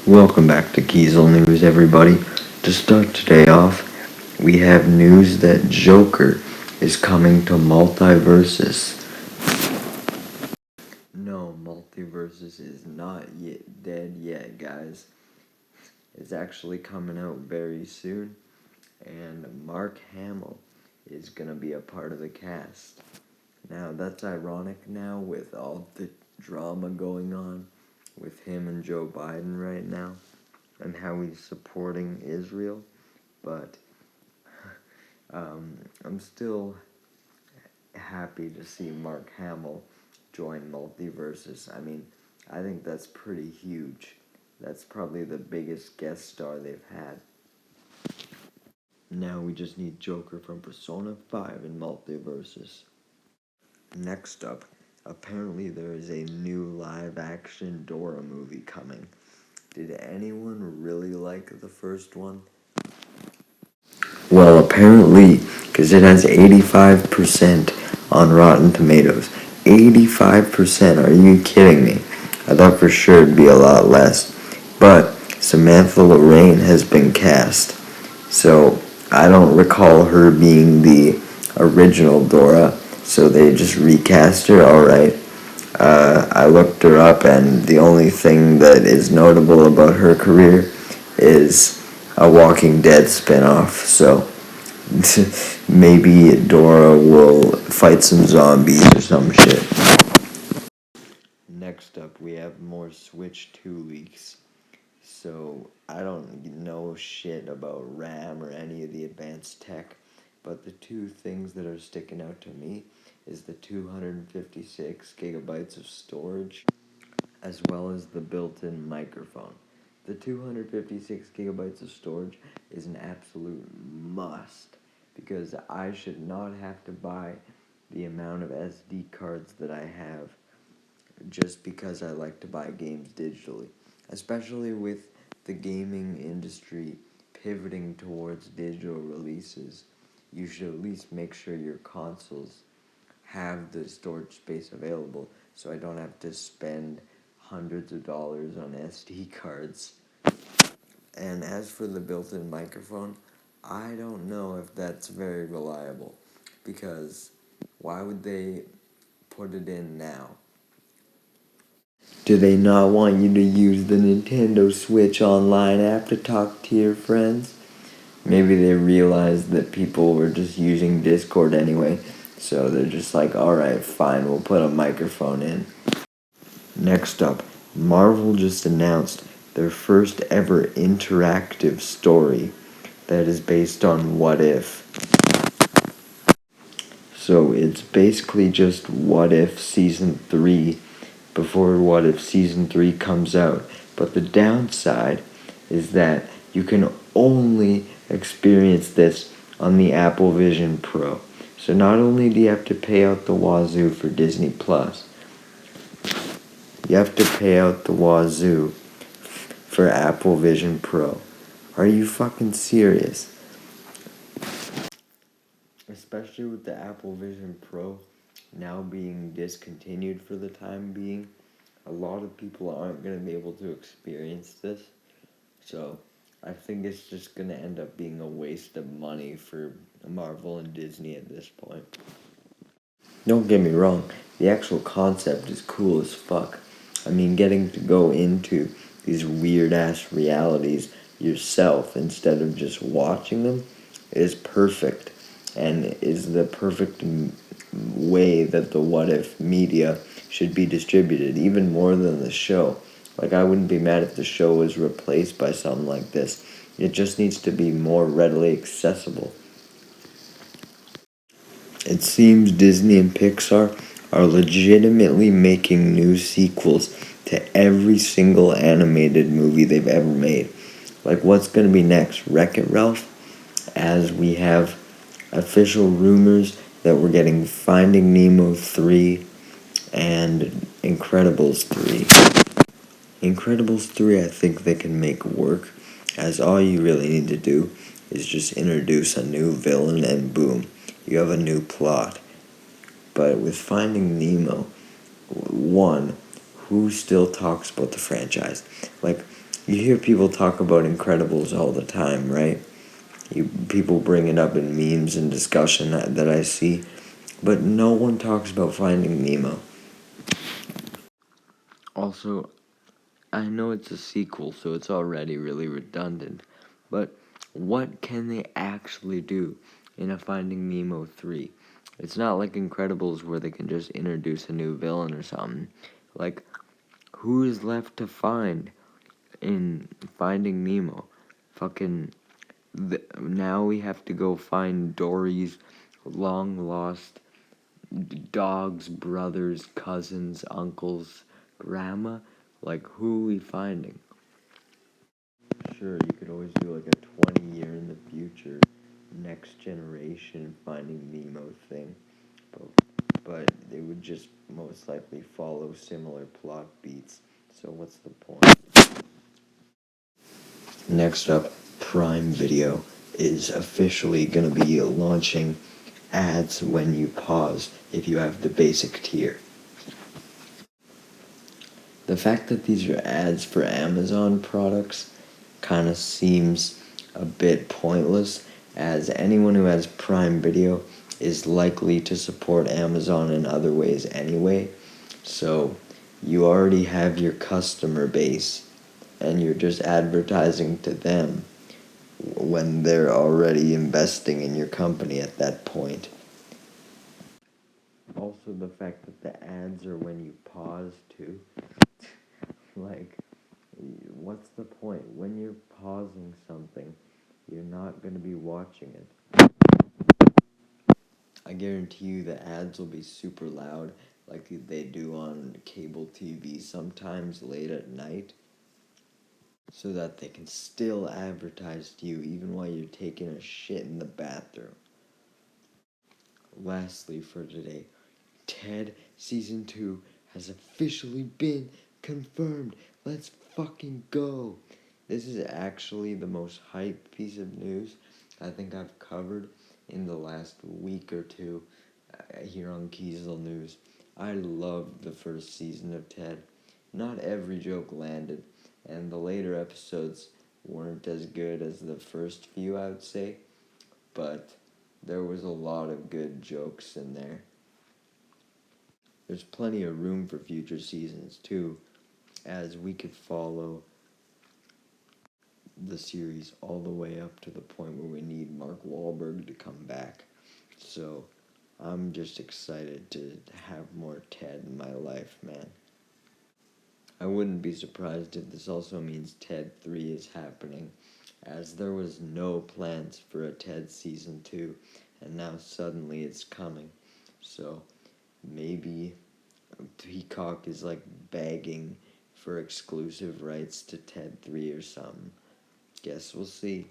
Welcome back to Kiesel News, everybody. To start today off, we have news that Joker is coming to multiverses. No, multiverses is not yet dead yet, guys. It's actually coming out very soon, and Mark Hamill is gonna be a part of the cast. Now, that's ironic now with all the drama going on with him and Joe Biden right now, and how he's supporting Israel, but I'm still happy to see Mark Hamill join Multiverses. I think that's pretty huge. That's probably the biggest guest star they've had. Now we just need Joker from Persona 5 in Multiverses. Next up, apparently there is a new live-action Dora movie coming. Did anyone really like the first one? Well, apparently, because it has 85% on Rotten Tomatoes. 85%, are you kidding me? I thought for sure it'd be a lot less. But Samantha Lorraine has been cast. So I don't recall her being the original Dora, so they just recast her, alright. I looked her up, and the only thing that is notable about her career is a Walking Dead spinoff, so maybe Dora will fight some zombies or some shit. Next up, we have more Switch 2 leaks. So, I don't know shit about RAM or any of the advanced tech, but the two things that are sticking out to me is the 256 gigabytes of storage, as well as the built-in microphone. The 256 gigabytes of storage is an absolute must, because I should not have to buy the amount of SD cards that I have just because I like to buy games digitally, especially with the gaming industry pivoting towards digital releases. You should at least make sure your consoles have the storage space available, so I don't have to spend hundreds of dollars on SD cards. And as for the built-in microphone, I don't know if that's very reliable, because why would they put it in now? Do they not want you to use the Nintendo Switch Online app to talk to your friends? Maybe they realized that people were just using Discord anyway, so they're just like, alright, fine, we'll put a microphone in. Next up, Marvel just announced their first ever interactive story that is based on What If. So it's basically just What If Season 3 before What If Season 3 comes out. But the downside is that you can only experience this on the Apple Vision Pro. So not only do you have to pay out the wazoo for Disney Plus, you have to pay out the wazoo for Apple Vision Pro. Are you fucking serious? Especially with the Apple Vision Pro now being discontinued for the time being, a lot of people aren't going to be able to experience this. So I think it's just going to end up being a waste of money for Marvel and Disney at this point. Don't get me wrong, the actual concept is cool as fuck. Getting to go into these weird-ass realities yourself instead of just watching them is perfect, and is the perfect way that the What If media should be distributed, even more than the show. Like, I wouldn't be mad if the show was replaced by something like this. It just needs to be more readily accessible. It seems Disney and Pixar are legitimately making new sequels to every single animated movie they've ever made. Like, what's going to be next? Wreck-It Ralph? As we have official rumors that we're getting Finding Nemo 3 and Incredibles 3. Incredibles 3, I think they can make work, as all you really need to do is just introduce a new villain and boom, you have a new plot. But with Finding Nemo, one, who still talks about the franchise? Like, You hear people talk about Incredibles all the time, right? People bring it up in memes and discussion that I see, but no one talks about Finding Nemo. Also, I know it's a sequel, so it's already really redundant, but what can they actually do in a Finding Nemo 3? It's not like Incredibles where they can just introduce a new villain or something. Like, who is left to find in Finding Nemo? Fucking, now we have to go find Dory's long lost dogs, brothers, cousins, uncles, grandma. Like, who are we finding? Sure, you could always do like a 20 year in the future, next generation Finding Nemo thing, but it would just most likely follow similar plot beats. So what's the point? Next up, Prime Video is officially going to be launching ads when you pause if you have the basic tier. The fact that these are ads for Amazon products kind of seems a bit pointless, as anyone who has Prime Video is likely to support Amazon in other ways anyway. So you already have your customer base and you're just advertising to them when they're already investing in your company at that point. Also, the fact that the ads are when you pause too. Like, what's the point? When you're pausing something, you're not going to be watching it. I guarantee you the ads will be super loud, like they do on cable TV sometimes late at night, so that they can still advertise to you even while you're taking a shit in the bathroom. Lastly, for today, Ted Season 2 has officially been confirmed. Let's fucking go. This is actually the most hyped piece of news I think I've covered in the last week or two here on Kiesel News. I loved the first season of Ted. Not every joke landed, and the later episodes weren't as good as the first few, I would say, but there was a lot of good jokes in there. There's plenty of room for future seasons, too, as we could follow the series all the way up to the point where we need Mark Wahlberg to come back. So, I'm just excited to have more Ted in my life, man. I wouldn't be surprised if this also means Ted 3 is happening, as there was no plans for a Ted Season 2, and now suddenly it's coming. So, maybe Peacock is like begging for exclusive rights to Ted 3 or something. Guess we'll see.